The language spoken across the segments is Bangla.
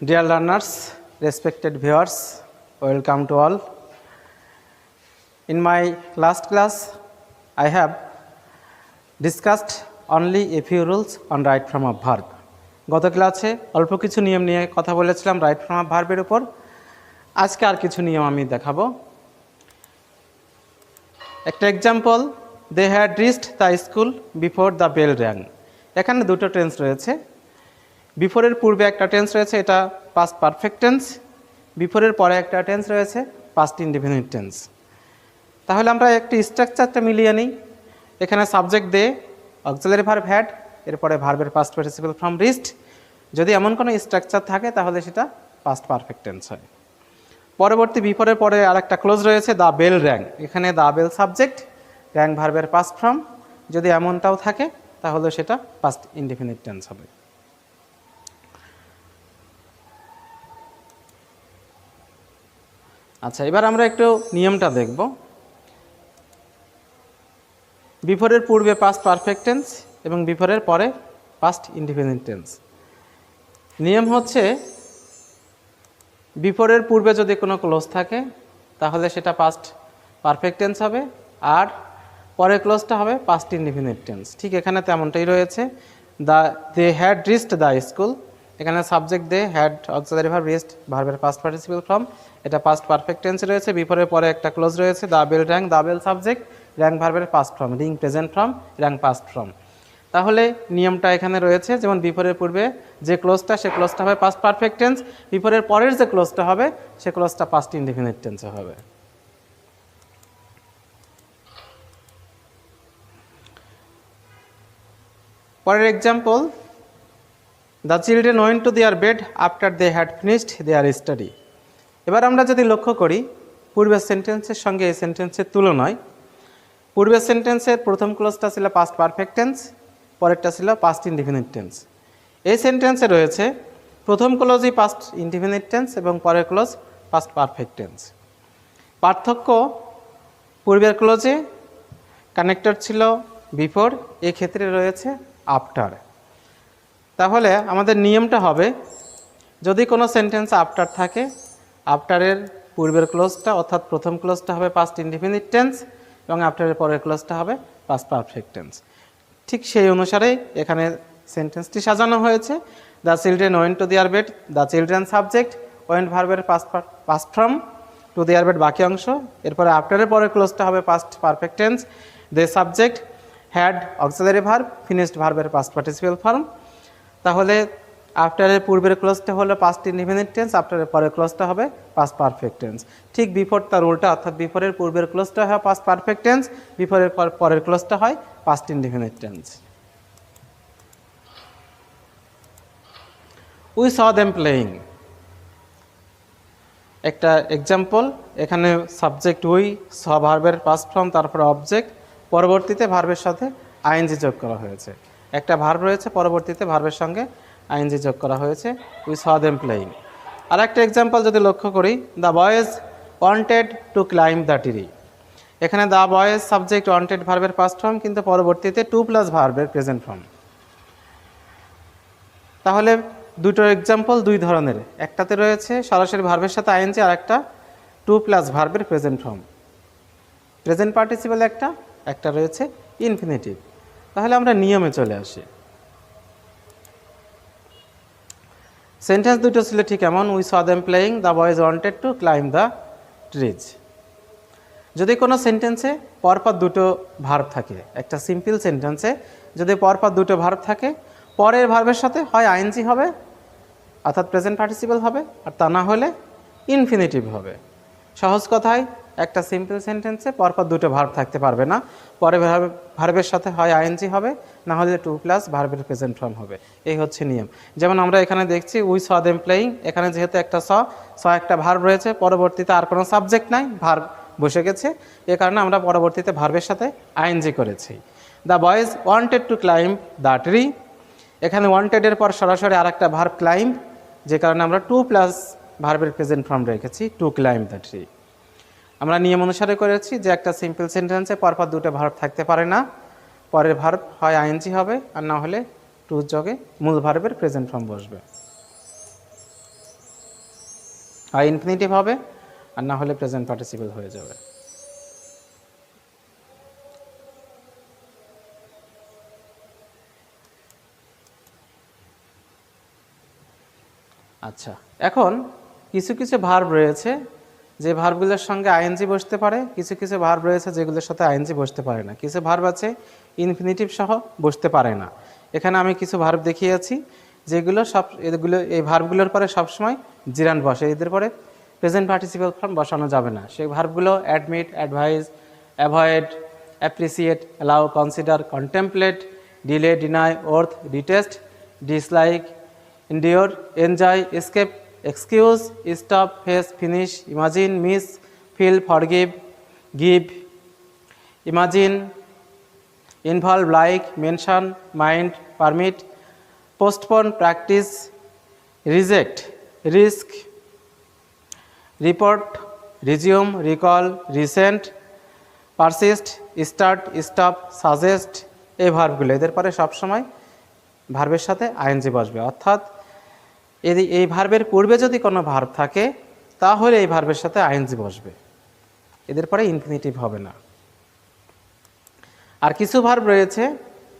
Dear learners, respected viewers, welcome to all. In my last class, I have discussed only a few rules on right form of verb. গত ক্লাসে অল্প কিছু নিয়ম নিয়ে কথা বলেছিলাম রাইট ফর্ম অফ ভার্বের উপর। আজকে আর কিছু নিয়ম আমি দেখাবো। একটা example, they had reached the school before the bell rang. এখানে দুটো টেন্স রয়েছে। বিফোরের পূর্বে একটা টেন্স রয়েছে, এটা পাস্ট পারফেক্ট টেন্স। বিফোরের পরে একটা টেন্স রয়েছে, পাস্ট ইনডিফিনিট টেন্স। তাহলে আমরা একটি স্ট্রাকচারটা মিলিয়ে নিই। এখানে subject they, auxiliary verb had, এরপরে ভার্বের পাস্ট পার্টিসিপল ফ্রম রিচড। যদি এমন কোনো স্ট্রাকচার থাকে তাহলে সেটা পাস্ট পারফেক্ট টেন্স হয়। পরবর্তী বিফোরের পরে আরেকটা ক্লোজ রয়েছে, দ্য বেল র্যাং। এখানে দ্য বেল সাবজেক্ট, র্যাং ভার্বের পাস্ট ফর্ম। যদি এমনটাও থাকে তাহলে সেটা পাস্ট ইনডিফিনিট টেন্স হবে। আচ্ছা, এবার আমরা একটু নিয়মটা দেখব। বিফোরের পূর্বে পাস্ট পারফেক্ট টেন্স এবং বিফোরের পরে পাস্ট ইনডিফিনিট টেন্স। নিয়ম হচ্ছে, বিফোরের পূর্বে যদি কোনো ক্লোজ থাকে তাহলে সেটা পাস্ট পারফেক্ট টেন্স হবে, আর পরের ক্লোজটা হবে পাস্ট ইনডিফিনিট টেন্স। ঠিক এখানে তেমনটাই রয়েছে। They had reached the school, এখানে subject they, had auxiliary verb, reached ভার্বের পাস্ট পার্টিসিপল ফর্ম, এটা পাস্ট পারফেক্ট টেন্স রয়েছে। বিফোরের পরে একটা ক্লোজ রয়েছে, the bell rang, the bell subject, rang ভার্বের past form, ring present form, rang past form. তাহলে নিয়মটা এখানে রয়েছে, যেমন বিফোরের পূর্বে যে ক্লোজটা সে ক্লোজটা হবে পাস্ট পারফেক্ট টেন্স, বিফোরের পরের যে ক্লোজটা হবে সে ক্লোজটা পাস্ট ইনডিফিনিট টেন্সে হবে। পরের example, the children went to their bed after they had finished their study. এবার আমরা যদি লক্ষ্য করি পূর্বের সেন্টেন্সের সঙ্গে এই সেন্টেন্সের তুলনায়, পূর্বের সেন্টেন্সের প্রথম ক্লোজটা ছিল পাস্ট পারফেক্ট টেন্স, পরেরটা ছিল পাস্ট ইনডিফিনিট টেন্স। এই সেন্টেন্সে রয়েছে প্রথম ক্লোজই পাস্ট ইনডিফিনিট টেন্স এবং পরের ক্লোজ পাস্ট পারফেক্ট টেন্স। পার্থক্য, পূর্বের ক্লোজে কানেক্টর ছিল বিফোর, এক্ষেত্রে রয়েছে আফটার। তাহলে আমাদের নিয়মটা হবে, যদি কোনো সেন্টেন্স আফটার থাকে, আফটারের পূর্বের ক্লোজটা অর্থাৎ প্রথম ক্লোজটা হবে পাস্ট ইনডিফিনিট টেন্স এবং আফটারের পরের ক্লোজটা হবে পাস্ট পারফেক্ট টেন্স। ঠিক সেই অনুসারেই এখানে সেন্টেন্সটি সাজানো হয়েছে। The children went to their bed, the children subject, went ভার্বের past form, to their bed বাকি অংশ, এরপরে আফটারের পরের ক্লোজটা হবে past perfect tense, they subject, had auxiliary verb, finished ভার্বের পাস্ট পার্টিসিপল ফর্ম। তাহলে আফটারের পূর্বের ক্লোজটা হলো পাস্ট ইনডিফিনিট টেন্স, আফটারের পরের ক্লোজটা হবে পাস্ট পারফেক্ট টেন্স। ঠিক বিফোর তার উল্টা, অর্থাৎ বিফোরের পূর্বের ক্লোজটা হয় পাস্ট পারফেক্ট টেন্স, বিফোরের পরের ক্লোজটা হয় past indefinite tense. We saw them playing, একটা এক্সাম্পল। এখানে সাবজেক্ট উই, স ভার্বের পাস্ট ফর্ম, তারপরে অবজেক্ট, পরবর্তীতে ভার্বের সাথে আইএনজি যোগ করা হয়েছে। একটা ভার্ব রয়েছে, পরবর্তীতে ভার্বের সঙ্গে আইএনজি যোগ করা হয়েছে, উই স দেম প্লেয়িং। আর একটা এক্সাম্পল যদি লক্ষ্য করি, the boys wanted to climb the tree. এখানে দ্য বয়েজ সাবজেক্ট, ওয়ান্টেড ভার্বের পাস্ট ফর্ম, কিন্তু পরবর্তীতে টু প্লাস ভার্বের প্রেজেন্ট ফর্ম। তাহলে দুটো এক্সাম্পল দুই ধরনের, একটাতে রয়েছে সরাসরি ভার্বের সাথে আইএনজি, আর একটা টু প্লাস ভার্বের প্রেজেন্ট ফর্ম, প্রেজেন্ট পার্টিসিপল একটা রয়েছে ইনফিনিটিভ। তাহলে আমরা নিয়মে চলে আসি। সেন্টেন্স দুটো ছিল ঠিক এমন, we saw them playing, the boys wanted to climb the trees. যদি কোনো সেন্টেন্সে পরপর দুটো ভার্ব থাকে, একটা সিম্পল সেন্টেন্সে যদি পরপর দুটো ভার্ব থাকে, পরের ভার্বের সাথে হয় আইএনজি হবে অর্থাৎ প্রেজেন্ট পার্টিসিপল হবে, আর তা না হলে ইনফিনিটিভ হবে। সহজ কথায়, একটা সিম্পল সেন্টেন্সে পরপর দুটো ভার্ব থাকতে পারবে না, পরের ভার্বের সাথে হয় আইএনজি হবে, না হলে টু প্লাস ভার্বের প্রেজেন্ট ফর্ম হবে। এই হচ্ছে নিয়ম। যেমন আমরা এখানে দেখছি উই স দেম প্লেয়িং, এখানে যেহেতু একটা স একটা ভার্ব রয়েছে, পরবর্তীতে আর কোনো সাবজেক্ট নাই, ভার্ব বসে গেছে, এ কারণে আমরা পরবর্তীতে ভার্বের সাথে আইএনজি করেছি। The boys wanted to climb the tree, এখানে ওয়ান্টেডের পর সরাসরি আর একটা ভার্ব ক্লাইম্ব, যে কারণে আমরা টু প্লাস ভার্বের প্রেজেন্ট ফর্ম রেখেছি, টু ক্লাইম্ব দ্য ট্রি। আমরা নিয়ম অনুসারে করেছি যে একটা সিম্পল সেন্টেন্সে পরপর দুটো ভার্ব থাকতে পারে না, পরের ভার্ব হয় আইএনজি হবে, আর না হলে টু যোগে মূল ভার্বের প্রেজেন্ট ফর্ম বসবে। হয় ইনফিনিটিভ হবে আর না হলে প্রেজেন্ট পার্টিসিপল হয়ে যাবে। আচ্ছা, এখন কিছু কিছু ভার্ব রয়েছে যে ভার্বগুলোর সঙ্গে আইএনজি বসতে পারে, কিছু কিছু ভার্ব রয়েছে যেগুলোর সাথে আইএনজি বসতে পারে না। কিছু ভার্ব আছে ইনফিনিটিভ সহ বসতে পারে না। এখানে আমি কিছু ভার্ব দেখিয়েছি যেগুলো এই ভার্বগুলোর পরে সবসময় জিরান্ড বসে, এদের পরে প্রেজেন্ট পার্টিসিপাল ফর্ম বসানো যাবে না। সেই ভার্বগুলো admit, advise, avoid, appreciate, allow, consider, contemplate, delay, deny, worth, detest, dislike, endure, enjoy, escape, excuse, stop, face, finish, imagine, miss, feel, forgive, give, imagine, involve, like, mention, mind, permit, postpone, practice, reject, risk, report, resume, recall, resent, persist, start, stop, suggest, এই ভার্বগুলো এদের পরে সবসময় ভার্বের সাথে আইএনজি বসবে। অর্থাৎ এই ভার্বের পূর্বে যদি কোনো ভার্ব থাকে তাহলে এই ভার্বের সাথে আইএনজি বসবে, এদের পরে ইনফিনিটিভ হবে না। আর কিছু ভার্ব রয়েছে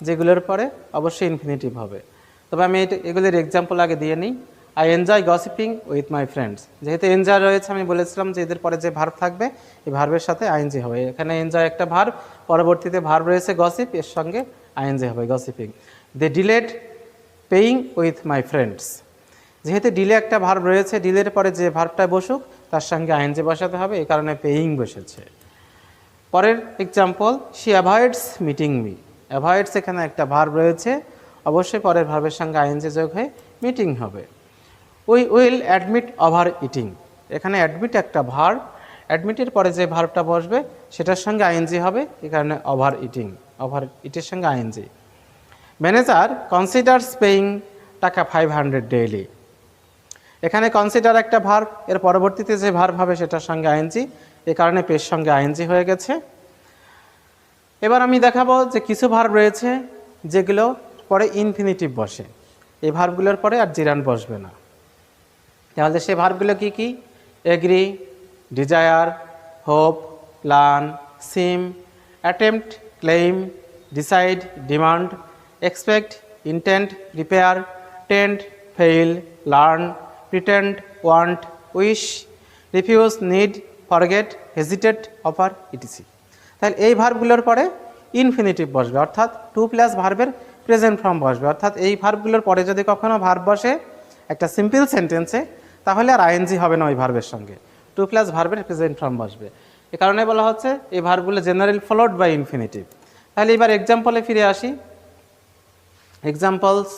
যেগুলোর পরে অবশ্যই ইনফিনিটিভ হবে। তবে আমি এগুলির এক্সাম্পল আগে দিয়ে নিই। I enjoy gossiping with my friends, যেহেতু এনজয় রয়েছে আমি বলেছিলাম যে এদের পরে যে ভার্ব থাকবে এই ভার্বের সাথে আইএনজি হবে। এখানে এনজয় একটা ভার্ব, পরবর্তীতে ভার্ব রয়েছে গসিপ, এর সঙ্গে আইএনজি হবে gossiping. They delayed paying with my friends, যেহেতু ডিলে একটা ভার্ব রয়েছে, ডিলের পরে যে ভার্বটা বসুক তার সঙ্গে আইএনজি বসাতে হবে, এই কারণে পেইং বসেছে। পরের example, she avoids meeting me, avoids এখানে একটা ভার্ব রয়েছে, অবশ্যই পরের ভার্বের সঙ্গে আইএনজি যোগ হয়ে মিটিং হবে। We will admit over eating, এখানে অ্যাডমিট একটা ভার্ব, অ্যাডমিটের পরে যে ভার্বটা বসবে সেটার সঙ্গে আইএনজি হবে, এই কারণে ওভার ইটিং, ওভার ইটের সঙ্গে আইএনজি। ম্যানেজার কনসিডারস পেইং টাকা 500 ডেইলি, এখানে কনসিডার একটা ভার্ব, এর পরবর্তীতে যে ভার্ব হবে সেটার সঙ্গে আইএনজি, এই কারণে পের সঙ্গে আইএনজি হয়ে গেছে। এবার আমি দেখাবো যে কিছু ভার্ব রয়েছে যেগুলো পরে ইনফিনিটিভ বসে, এই ভার্বগুলোর পরে আর জিরান্ড বসবে না। তাহলে সেই ভার্বগুলো কি কি? Agree, desire, hope, plan, seem, attempt, claim, decide, demand, expect, intent, prepare, tend, fail, learn, pretend, want, wish, refuse, need, forget, hesitate, offer, ETC. তাহলে এই ভার্বগুলোর পরে ইনফিনিটিভ বসবে, অর্থাৎ টু প্লাস ভার্বের প্রেজেন্ট ফর্ম বসবে। অর্থাৎ এই ভার্বগুলোর পরে যদি কখনো ভার্ব বসে একটা সিম্পল সেন্টেন্সে, তাহলে আর আইএনজি হবে না ওই ভার্বের সঙ্গে, টু প্লাস ভার্বের প্রেজেন্ট ফর্ম বসবে। এ কারণে বলা হচ্ছে এই ভার্বগুলো জেনারেল ফলোড বাই ইনফিনিটিভ। তাহলে এবার এক্সাম্পলে ফিরে আসি। এক্সাম্পলস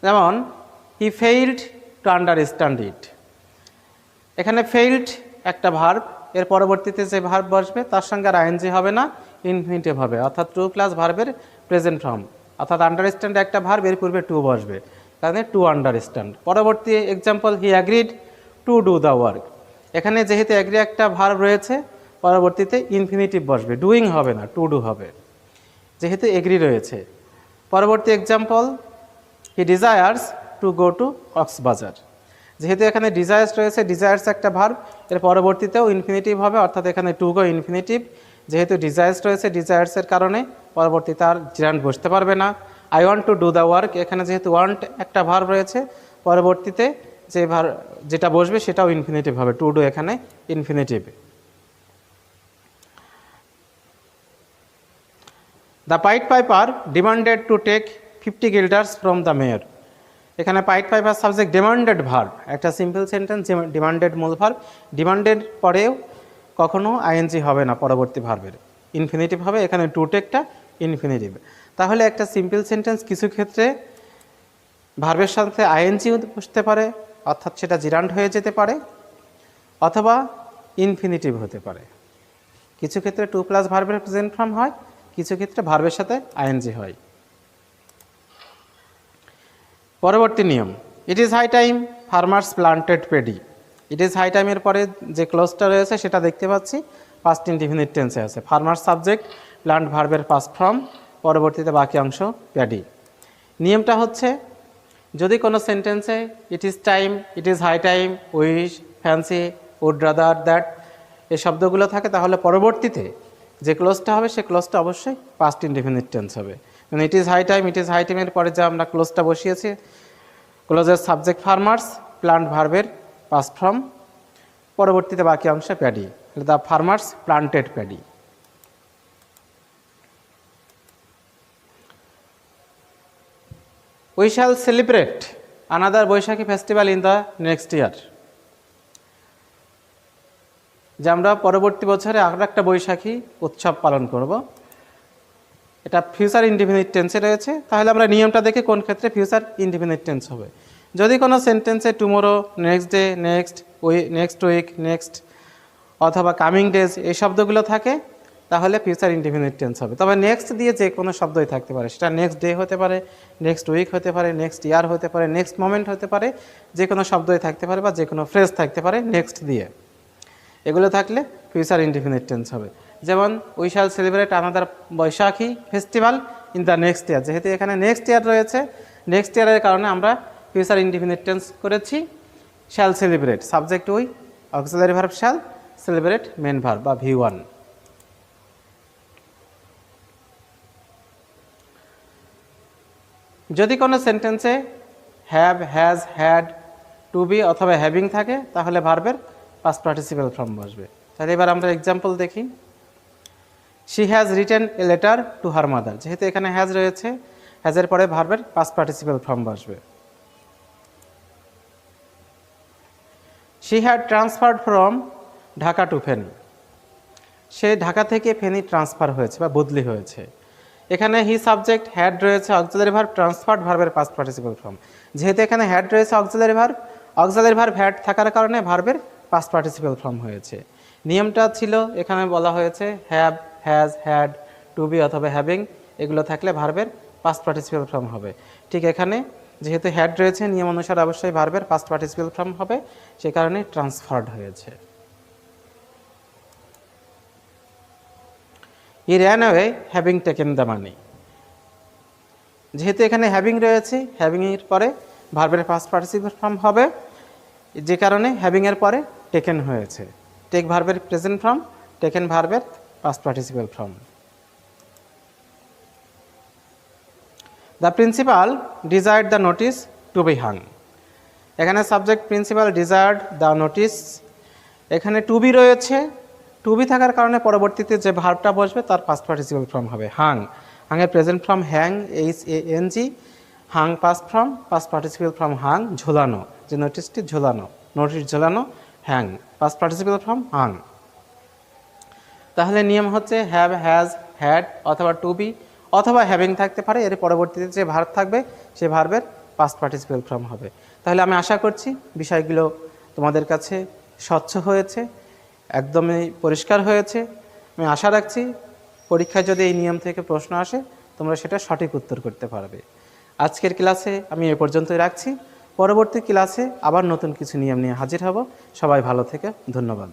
যেমন হি ফেইল্ড টু আন্ডারস্ট্যান্ড ইট, এখানে ফেইল্ড একটা ভার্ব, এর পরবর্তীতে যে ভার্ব বসবে তার সঙ্গে আর আইএনজি হবে না, ইনফিনিটিভ হবে, অর্থাৎ টু প্লাস ভার্বের প্রেজেন্ট ফর্ম। অর্থাৎ আন্ডারস্ট্যান্ড একটা ভার্ব, এর পূর্বে টু বসবে, তাহলে টু আন্ডারস্ট্যান্ড। পরবর্তী example, he agreed to do the work, এখানে যেহেতু অ্যাগ্রি একটা ভার্ব রয়েছে পরবর্তীতে ইনফিনিটিভ বসবে, ডুইং হবে না, টু ডু হবে, যেহেতু এগ্রি রয়েছে। পরবর্তী example, he desires to go to Cox's Bazar, যেহেতু এখানে ডিজায়ার্স রয়েছে, ডিজায়ার্স একটা ভার্ব, এর পরবর্তীতেও ইনফিনিটিভ হবে, অর্থাৎ এখানে টু গো ইনফিনিটিভ, যেহেতু ডিজায়ার্স রয়েছে ডিজায়ার্সের কারণে পরবর্তীতে আর জিরান্ড বসতে পারবে না। I want to do the work, এখানে যেহেতু ওয়ান্ট একটা ভার্ব রয়েছে পরবর্তীতে যেটা বসবে সেটাও ইনফিনিটিভ হবে, টু ডু এখানে infinitive. The pied piper demanded to take 50 guilders from the mayor, এখানে pied piper subject, demanded verb, একটা সিম্পল সেন্টেন্স, ডিমান্ডেড মূল ভার্ব, ডিমান্ডেড পরেও কখনো আইএনজি হবে না পরবর্তী ভার্বের, ইনফিনিটিভ হবে, এখানে টু টেকটা ইনফিনিটিভ। তাহলে একটা সিম্পল সেন্টেন্স কিছু ক্ষেত্রে ভার্বের সাথে আইএনজি বসতে পারে, অর্থাৎ সেটা জিরান্ড হয়ে যেতে পারে, অথবা ইনফিনিটিভ হতে পারে। কিছু ক্ষেত্রে টু প্লাস ভার্বের প্রেজেন্ট ফর্ম হয়, কিছু ক্ষেত্রে ভার্বের সাথে আইএনজি হয়। পরবর্তী নিয়ম, it is high time farmers planted paddy, it is high টাইমের পরে যে ক্লোজটা রয়েছে সেটা দেখতে পাচ্ছি পাস্ট ইনডিফিনিট টেন্সে আছে, ফার্মার্স সাবজেক্ট, প্লান্ট ভার্বের পাস্ট ফর্ম, পরবর্তীতে বাকি অংশ প্যাডি। নিয়মটা হচ্ছে যদি কোনো সেন্টেন্সে it is time, it is high time, wish, fancy, would rather, that এই শব্দগুলো থাকে, তাহলে পরবর্তীতে যে ক্লোজটা হবে সে ক্লোজটা অবশ্যই পাস্ট ইনডিফিনিট টেন্স হবে। মানে it is high time, it is high টাইমের পরে যে আমরা ক্লোজটা বসিয়েছি, ক্লোজের সাবজেক্ট ফার্মার্স, প্লান্ট ভার্বের পাস্ট ফর্ম, পরবর্তীতে বাকি অংশ paddy, the farmers planted paddy. We shall celebrate another Baishakhi festival in the next year. যে আমরা পরবর্তী বছরে আরও একটা বৈশাখী উৎসব পালন করব, এটা ফিউচার ইনডিফিনিট টেন্সে রয়েছে। তাহলে আমরা নিয়মটা দেখে কোন ক্ষেত্রে ফিউচার ইনডিফিনিট টেন্স হবে। যদি কোনো সেন্টেন্সে tomorrow, next day, next week, next অথবা কামিং ডেজ এই শব্দগুলো থাকে, তাহলে ফিউচার ইনডিফিনিট টেন্স হবে। তবে নেক্সট দিয়ে যে কোনো শব্দই থাকতে পারে, সেটা নেক্সট ডে হতে পারে, নেক্সট উইক হতে পারে, নেক্সট ইয়ার হতে পারে, নেক্সট মোমেন্ট হতে পারে, যে কোনো শব্দই থাকতে পারে বা যে কোনো ফ্রেজ থাকতে পারে নেক্সট দিয়ে। এগুলো থাকলে ফিউচার ইনডিফিনিট টেন্স হবে। যেমন we shall celebrate another Baishakhi festival in the next year. যেহেতু এখানে নেক্সট ইয়ার রয়েছে, নেক্সট ইয়ারের কারণে আমরা ফিউচার ইনডিফিনিট টেন্স করেছি। Shall celebrate subject we, auxiliary verb shall, celebrate main verb বা V1। যদি কোনো সেন্টেন্সে have, has, had, to be অথবা হ্যাভিং থাকে, তাহলে ভার্বের পাস্ট পার্টিসিপেল ফর্ম বসবে। তাহলে এবার আমরা এক্সাম্পল দেখি। She has written a letter to her mother. যেহেতু এখানে হ্যাজ রয়েছে, হ্যাজের পরে ভার্বের পাস্ট পার্টিসিপেল ফর্ম বসবে। She had transferred from Dhaka to Feni. সে ঢাকা থেকে ফেনী ট্রান্সফার হয়েছে বা বদলি হয়েছে। এখানে হি সাবজেক্ট, হ্যাড রয়েছে, অক্সিলারি ভার্ব, ট্রান্সফার্ড ভার্বের পাস্ট পার্টিসিপেল ফর্ম। যেহেতু এখানে হ্যাড রয়েছে, অক্সিলারি ভার্ব হ্যাড থাকার কারণে ভার্বের পাস্ট পার্টিসিপেল ফর্ম হয়েছে। নিয়মটা ছিল এখানে বলা হয়েছে have, has, had, to be অথবা হ্যাভিং এগুলো থাকলে ভার্বের পাস্ট পার্টিসিপেল ফর্ম হবে। ঠিক এখানে যেহেতু হ্যাড রয়েছে, নিয়ম অনুসারে অবশ্যই ভার্বের পাস্ট পার্টিসিপেল ফর্ম হবে, সে কারণে ট্রান্সফার্ড হয়েছে। He ran away having taken the money. যেহেতু এখানে হ্যাভিং রয়েছে, হ্যাভিংয়ের পরে ভার্বের পাস্ট পার্টিসিপেল ফর্ম হবে, যে কারণে হ্যাভিংয়ের পরে টেকেন হয়েছে। টেক ভার্বের প্রেজেন্ট ফর্ম, টেকেন ভার্বের past participle form. The principal desired the notice to be hung. এখানে subject principal, desired the notice, এখানে টু বি রয়েছে। টু বি থাকার কারণে পরবর্তীতে যে ভার্বটা বসবে তার পাস্ট পার্টিসিপেল ফর্ম হবে হাং। হাংয়ের present form hang, HANG, hung past form, past participle form hung, ঝোলানো, যে নোটিসটি ঝোলানো, নোটিস ঝোলানো, hang, past participle form Hang. তাহলে নিয়ম হচ্ছে হ্যাভ, হ্যাজ, হ্যাড অথবা টু বি অথবা হ্যাভিং থাকতে পারে, এর পরবর্তীতে যে ভার্ব থাকবে সে ভার্বের পাস্ট পার্টিসিপেল ফর্ম হবে। তাহলে আমি আশা করছি বিষয়গুলো তোমাদের কাছে স্বচ্ছ হয়েছে, একদমই পরিষ্কার হয়েছে। আমি আশা রাখছি পরীক্ষায় যদি এই নিয়ম থেকে প্রশ্ন আসে তোমরা সেটা সঠিক উত্তর করতে পারবে। আজকের ক্লাসে আমি এ পর্যন্তই রাখছি। পরবর্তী ক্লাসে আবার নতুন কিছু নিয়ম নিয়ে হাজির হব। সবাই ভালো থেকে, ধন্যবাদ।